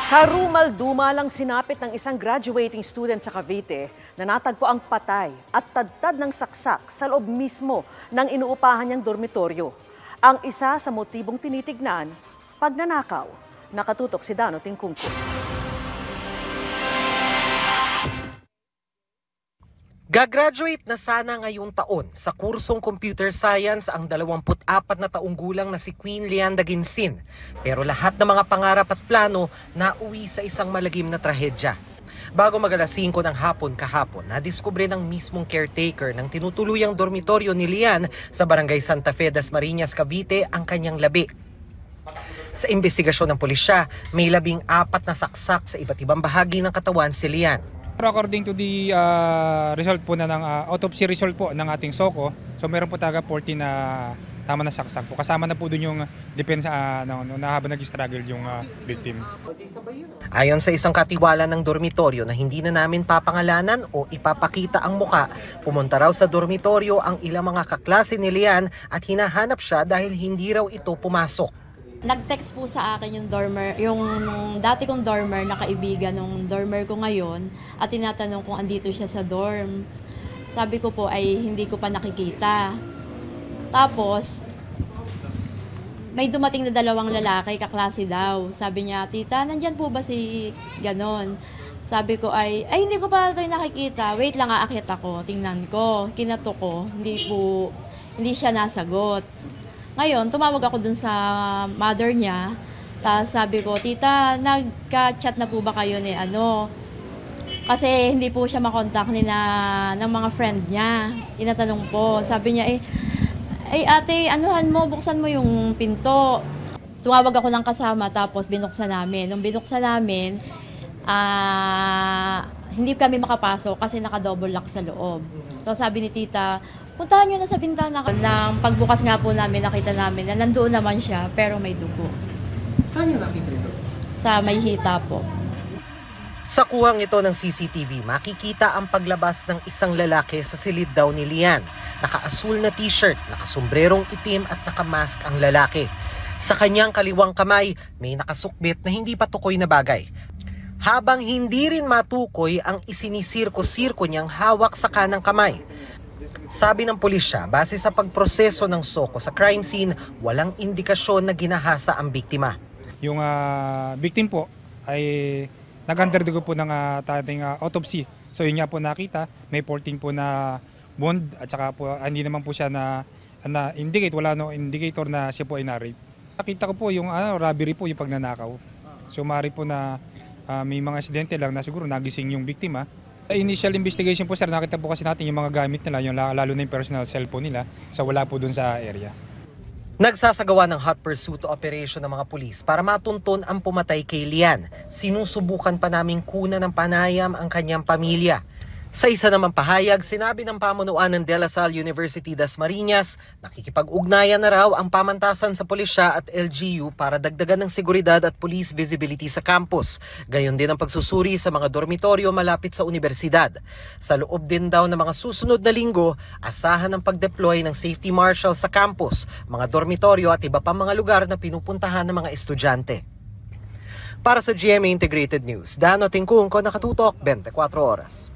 Karumal-dumalang sinapit ng isang graduating student sa Cavite na natagpo ang patay at tadtad ng saksak sa loob mismo ng inuupahan niyang dormitoryo. Ang isa sa motibong tinitignan, pagnanakaw. Nakatutok si Dano Tingkungko. Gagraduate na sana ngayong taon sa kursong Computer Science ang 24 na taong gulang na si Queen Leanda Ginsin. Pero lahat ng mga pangarap at plano nauwi sa isang malagim na trahedya. Bago mag-alas 5 ng hapon kahapon, nadiskubre ng mismong caretaker ng tinutuluyang dormitoryo ni Lian sa Barangay Santa Fe, Dasmariñas, Cavite ang kanyang labi. Sa investigasyon ng pulisya, may 14 na saksak sa iba't ibang bahagi ng katawan si Lian. According to the result po ng autopsy result po ng ating SOCO, so meron po taga 14 na tama na saksak po. Kasama na po dun yung depensa na habang nag-struggle yung victim. Ayon sa isang katiwala ng dormitoryo na hindi na namin papangalanan o ipapakita ang muka, pumunta raw sa dormitoryo ang ilang mga kaklase ni Lian at hinahanap siya dahil hindi raw ito pumasok. Nag-text po sa akin yung dormer, yung dati kong dormer na kaibigan ng dormer ko ngayon at tinatanong kung andito siya sa dorm. Sabi ko po ay hindi ko pa nakikita. Tapos, may dumating na 2 lalaki, kaklase daw. Sabi niya, tita, nandyan po ba si ganon? Sabi ko ay hindi ko pa ito nakikita. Wait lang, aakyat ako. Tingnan ko, kinato ko. Hindi siya nasagot. Ngayon, tumawag ako dun sa mother niya. Tapos sabi ko, tita, nagka-chat na po ba kayo ni ano? Kasi hindi po siya makontak ng mga friend niya. Tinatanong po. Sabi niya, ate, anuhan mo, buksan mo yung pinto. Tumawag ako ng kasama, tapos binuksan namin. Nung binuksan namin, hindi kami makapasok kasi naka-double lock sa loob. So sabi ni tita, puntahan nyo na sa bintana. Nang pagbukas nga po namin, nakita namin na nandoon naman siya, pero may dugo. Saan nyo nakita ito? Sa may hita po. Sa kuhang ito ng CCTV, makikita ang paglabas ng isang lalaki sa silid daw ni Lian. Naka-asul na t-shirt, nakasombrerong itim at nakamask ang lalaki. Sa kanyang kaliwang kamay, may nakasukbit na hindi patukoy na bagay. Habang hindi rin matukoy ang isinisirko-sirko niyang hawak sa kanang kamay. Sabi ng pulisya, base sa pagproseso ng SOCO sa crime scene, walang indikasyon na ginahasa ang biktima. Yung victim po ay nag-undergo po ng ating autopsy. So yun nga po nakita, may 14 po na wound at saka po hindi naman po siya na indicate, wala no indicator na siya po ay na-rape. Nakita ko po yung robbery po, yung pagnanakaw. So maaari po na may mga aksidente lang na siguro nagising yung biktima. Initial investigation po sir, nakita po kasi natin yung mga gamit nila, yung lalo na yung personal cellphone nila, so wala po dun sa area. Nagsasagawa ng hot pursuit operation ng mga pulis para matunton ang pumatay kay Lian. Sinusubukan pa naming kunan ng panayam ang kanyang pamilya. Sa isa namang pahayag, sinabi ng pamunuan ng De La Salle University Dasmariñas, nakikipag-ugnayan na raw ang pamantasan sa pulisya at LGU para dagdagan ng seguridad at police visibility sa campus. Gayon din ang pagsusuri sa mga dormitoryo malapit sa universidad. Sa loob din daw ng mga susunod na linggo, asahan ang pag-deploy ng safety marshal sa campus, mga dormitoryo at iba pang mga lugar na pinupuntahan ng mga estudyante. Para sa GMA Integrated News, Dano Tingkungko, nakatutok 24 oras.